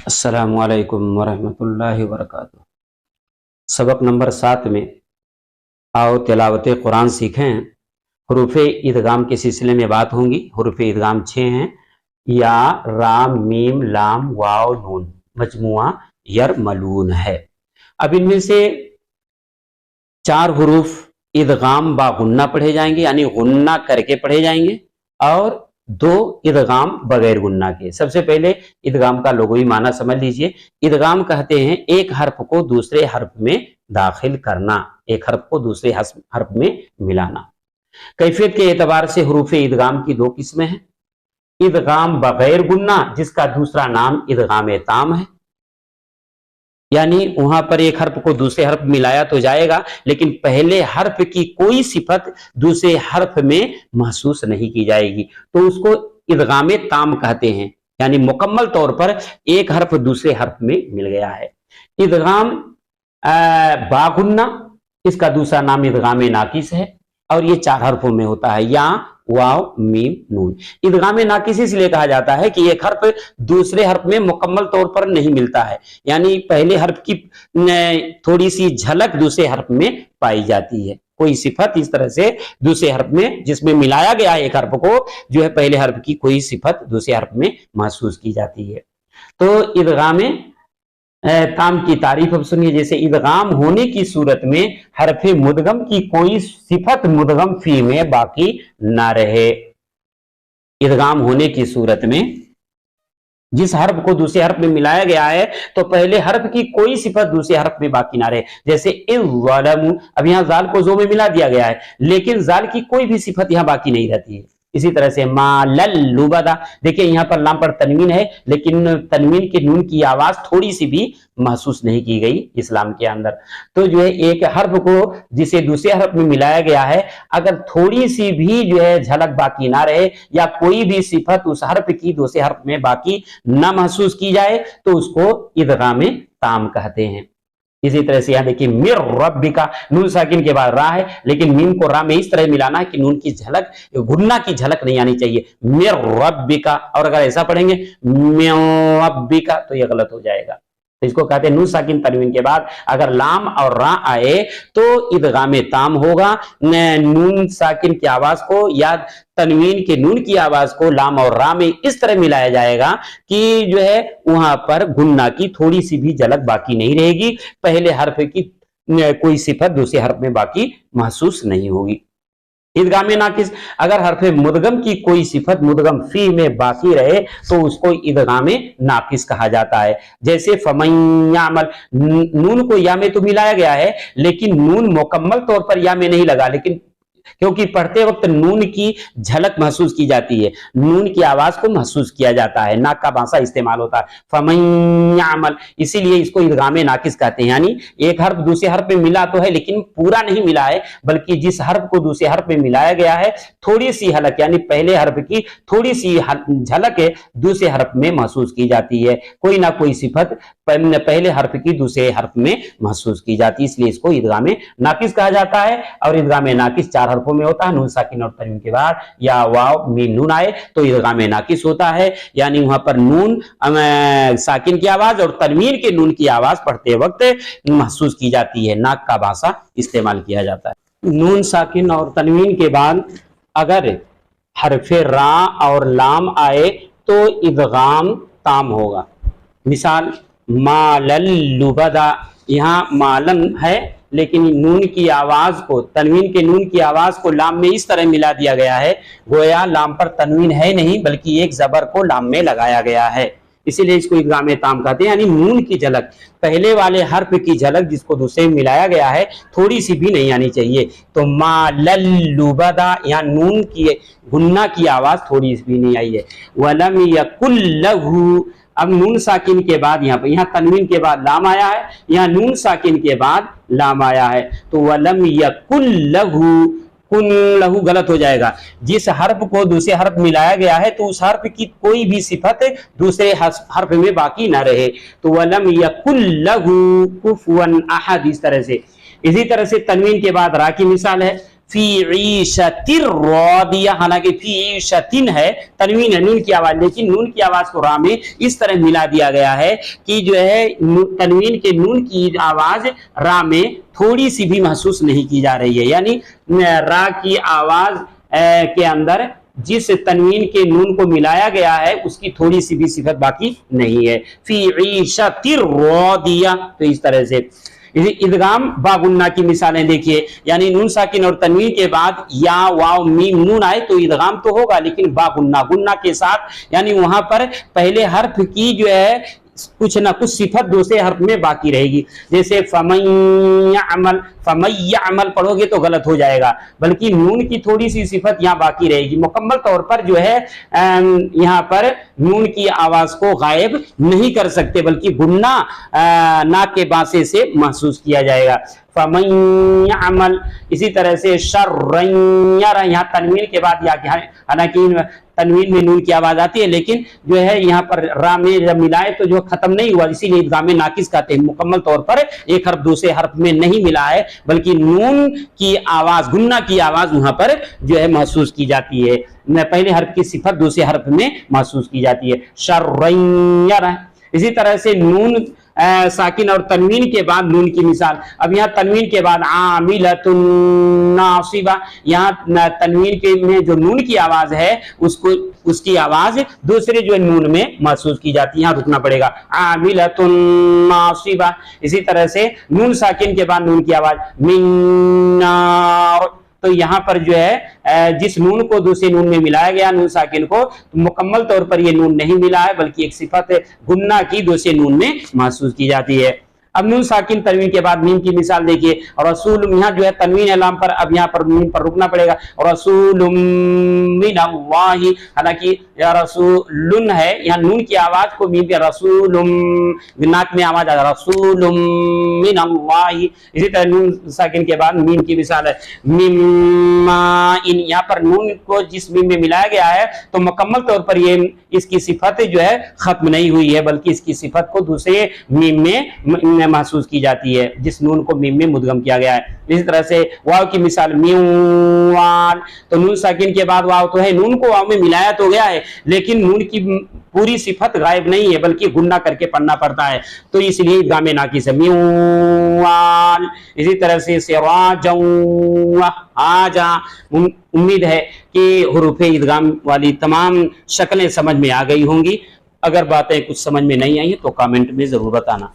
अस्सलामुअलैकुम वरहमतुल्लाहि वबरकातुहू। सबक नंबर 7 में आओ तिलावत कुरान सीखें। हुरूफ इदगाम के सिलसिले में बात होंगी। हुरूफ इदगाम 6 हैं, या, राम, मीम, लाम, वाव, नून, मजमुआ यरमलून है। अब इनमें से 4 हुरूफ इदगाम बा गुन्ना पढ़े जाएंगे, यानी गुन्ना करके पढ़े जाएंगे, और 2 इदगाम बगैर गुन्ना के। सबसे पहले इदगाम का लुग़वी माना समझ लीजिए। इदगाम कहते हैं एक हर्फ को दूसरे हर्फ में दाखिल करना, एक हर्फ को दूसरे हर्फ में मिलाना। कैफियत के एतबार से हुरूफ इदगाम की 2 किस्में हैं। इदगाम बगैर गुन्ना, जिसका दूसरा नाम इदगाम ताम है, यानी वहां पर एक हर्फ को दूसरे हर्फ मिलाया तो जाएगा, लेकिन पहले हर्फ की कोई सिफत दूसरे हर्फ में महसूस नहीं की जाएगी, तो उसको इदगाम ताम कहते हैं, यानी मुकम्मल तौर पर एक हर्फ दूसरे हर्फ में मिल गया है। इदगाम बागुन्ना, इसका दूसरा नाम इदगाम नाकिस है, और ये 4 हर्फों में होता है, या, वाव, मीम, नून। इदगाम नाकिस इसलिए कहा जाता है कि एक हर्फ दूसरे हर्फ में मुकम्मल तौर पर नहीं मिलता है, यानी पहले हर्फ की थोड़ी सी झलक दूसरे हर्फ में पाई जाती है। कोई सिफत इस तरह से दूसरे हर्फ में, जिसमें मिलाया गया है एक हर्फ को, जो है पहले हर्फ की कोई सिफत दूसरे हर्फ में महसूस की जाती है। तो इदगाम ताम की तारीफ अब सुनिए। जैसे इदगाम होने की सूरत में हरफ मुदगम की कोई सिफत मुदगम फी में बाकी ना रहे। इदगाम होने की सूरत में जिस हर्फ को दूसरे हर्फ में मिलाया गया है, तो पहले हर्फ की कोई सिफत दूसरे हर्फ में बाकी ना रहे। जैसे इज़्ज़लमू, अब यहां जाल को जो में मिला दिया गया है, लेकिन जाल की कोई भी सिफत यहां बाकी नहीं रहती है। इसी तरह से मालल लुबदा, देखिए यहां पर लाम पर तनवीन है, लेकिन तनवीन के नून की आवाज थोड़ी सी भी महसूस नहीं की गई इस्लाम के अंदर। तो जो है एक हर्फ को जिसे दूसरे हर्फ में मिलाया गया है, अगर थोड़ी सी भी जो है झलक बाकी ना रहे, या कोई भी सिफत उस हर्फ की दूसरे हर्फ में बाकी ना महसूस की जाए, तो उसको इदगाम ताम कहते हैं। इसी तरह से यहां देखिए मिर रब्बिका, नून साकिन के बाद रा है, लेकिन मीम को रा में इस तरह मिलाना है कि नून की झलक, गुन्ना की झलक नहीं आनी चाहिए। मिर रब्बिका, और अगर ऐसा पढ़ेंगे मिर रब्बिका तो यह गलत हो जाएगा। तो इसको कहते हैं नून साकिन तनवीन के बाद अगर लाम और रा आए तो इदगाम ताम होगा। नून साकिन की आवाज को या तनवीन के नून की आवाज को लाम और रा में इस तरह मिलाया जाएगा कि जो है वहां पर गुन्ना की थोड़ी सी भी झलक बाकी नहीं रहेगी, पहले हर्फ की कोई सिफत दूसरे हर्फ में बाकी महसूस नहीं होगी। इदगाम नाकिस, अगर हर्फ मुदगम की कोई सिफत मुदगम फी में बाकी रहे, तो उसको इदगाम नाकिस कहा जाता है। जैसे फमय्यामल, नून को या में तो मिलाया गया है, लेकिन नून मुकम्मल तौर पर या में नहीं लगा, लेकिन क्योंकि पढ़ते वक्त नून की झलक महसूस की जाती है, नून की आवाज को महसूस किया जाता है, नाक का बांसा इस्तेमाल होता है, फमय्यामल, इसीलिए इसको इदगाम नाकिस कहते हैं। यानी एक हर्फ दूसरे हर्फ में मिला तो है, लेकिन पूरा नहीं मिला है, बल्कि जिस हर्फ को दूसरे हर्फ में मिलाया गया है, थोड़ी सी हलक, यानी पहले हर्फ की थोड़ी सी झलक दूसरे हर्फ में महसूस की जाती है। कोई ना कोई सिफत पहले हर्फ की दूसरे हर्फ में महसूस की जाती है, इसलिए इसको इदगाम नाकिस कहा जाता है। और इदगाम नाकिस 4 हर्फों में होता है। नून साकिन और तनवीन के बाद या वाव मीम नून आए तो इदगाम नाकिस होता है, यानी वहां पर नून साकिन की आवाज और तनवीन के नून की आवाज पढ़ते वक्त महसूस की जाती है, नाक का भाषा इस्तेमाल किया जाता है। नून साकिन और तनवीन के बाद अगर हरफ रा और लाम आए तो इदगाम ताम होगा। मिसाल मालल लुबदा, यहाँ मालन है, लेकिन नून की आवाज को, तनवीन के नून की आवाज को लाम में इस तरह मिला दिया गया है, गोया लाम पर तनवीन है नहीं, बल्कि एक जबर को लाम में लगाया गया है, इसीलिए इसको इदगाम ताम कहते हैं। यानी नून की झलक, पहले वाले हर्फ की झलक जिसको दूसरे में मिलाया गया है, थोड़ी सी भी नहीं आनी चाहिए। तो मालल लुबदा, यहाँ नून की गुन्ना की आवाज थोड़ी सी भी नहीं आई है। वलम यकुल लहू, अब नून साकिन के बाद यहाँ तनवीन के बाद लाम आया है, यहाँ नून साकिन के बाद लाम आया है, तो वलम यकुल लहू, कुन लहू गलत हो जाएगा। जिस हर्फ को दूसरे हर्फ मिलाया गया है, तो उस हर्फ की कोई भी सिफत दूसरे हर्फ में बाकी ना रहे, तो वलम यकुल लहू कुफुवन अहद, इस तरह से। इसी तरह से तनवीन के बाद रा की मिसाल है फी ईशतिर रादिया, हालांकि फी ईशतिन है, तनवीन है, नून की आवाज, लेकिन नून की आवाज को रा में इस तरह मिला दिया गया है कि जो है तनवीन के नून की आवाज रा में थोड़ी सी भी महसूस नहीं की जा रही है, यानी रा की आवाज के अंदर जिस तनवीन के नून को मिलाया गया है उसकी थोड़ी सी भी सिफत बाकी नहीं है। फी ईशतिर रादिया, तो इस तरह से इदगाम बागुन्ना की मिसालें देखिए, यानी नून साकिन और तनवीन के बाद या वाव मीम नून आए तो इदगाम तो होगा, लेकिन बागुन्ना गुन्ना के साथ, यानी वहां पर पहले हर्फ की जो है कुछ ना कुछ सिफत दूसरे हर्फ में बाकी रहेगी। जैसे फमय्यअमल पढ़ोगे तो गलत हो जाएगा, बल्कि नून की थोड़ी सी सिफत यहाँ बाकी रहेगी। मुकम्मल तौर पर जो है यहाँ पर नून की आवाज को गायब नहीं कर सकते, बल्कि गुन्ना नाक के बासे से महसूस किया जाएगा। फमय्यअमल, इसी तरह से शर्रय्यरा, यहाँ तनवीन के बाद या, हालांकि तनवीन में नून की आवाज आती है, लेकिन जो है यहाँ पर रा में जब मिलाए तो जो खत्म नहीं हुआ, इसीलिए इदगाम नाकिस कहते हैं। मुकम्मल तौर पर एक हर्फ दूसरे हर्फ में नहीं मिला है, बल्कि नून की आवाज, गुन्ना की आवाज वहां पर जो है महसूस की जाती है, पहले हर्फ की सिफत दूसरे हर्फ में महसूस की जाती है। शर्रय्यरा, इसी तरह से नून साकिन और तनवीन के बाद नून की मिसाल, अब यहाँ तनवीन के बाद आमिलतुन नासिबा, यहाँ तनवीन के में जो नून की आवाज है उसको, उसकी आवाज दूसरे जो नून में महसूस की जाती है, यहाँ रुकना पड़ेगा, आमिलतुन नासिबा। इसी तरह से नून साकिन के बाद नून की आवाज मिन नार, तो यहाँ पर जो है जिस नून को दूसरे नून में मिलाया गया नून साकिन को, तो मुकम्मल तौर पर ये नून नहीं मिला है, बल्कि एक सिफत गुन्ना की दूसरे नून में महसूस की जाती है। अब नून साकिन तनवीन के बाद मीम की मिसाल देखिए, और रसूल, यहाँ जो है तनवीन एलाम पर, अब यहाँ पर मीम पर रुकना पड़ेगा, और रसूलुम मिनल्लाहि, हालांकि रसूलुन है, यहाँ नून की आवाज को मीम पे, रसूलुम नाक में आवाज आ, रसूलुम मिनल्लाहि। इसी तरह नून साकिन के बाद मीम की मिसाल है मिम्मा इन, यहाँ पर नून को जिस मीम में मिलाया गया है तो मुकम्मल तौर पर ये इसकी सिफत जो है खत्म नहीं हुई है, बल्कि इसकी सिफत को दूसरे मीम में महसूस की जाती है, जिस नून को मीम में मुदगम किया गया है। इसी तरह से वाव की मिसाल म्यूवाल, तो नून साकिन के बाद वाव तो है, नून को वाव में मिलाया तो गया है, लेकिन नून की पूरी सिफत गायब नहीं है, बल्कि गुन्ना करके पढ़ना पड़ता है, तो इसलिए इदगाम नाकिस है म्यूवाल। इसी तरह से सिराजौं आजा, उम्मीद है कि हुरूफ इदगाम वाली तमाम शक्लें समझ में आ गई होंगी। अगर बातें कुछ समझ में नहीं आई तो कमेंट में जरूर बताना।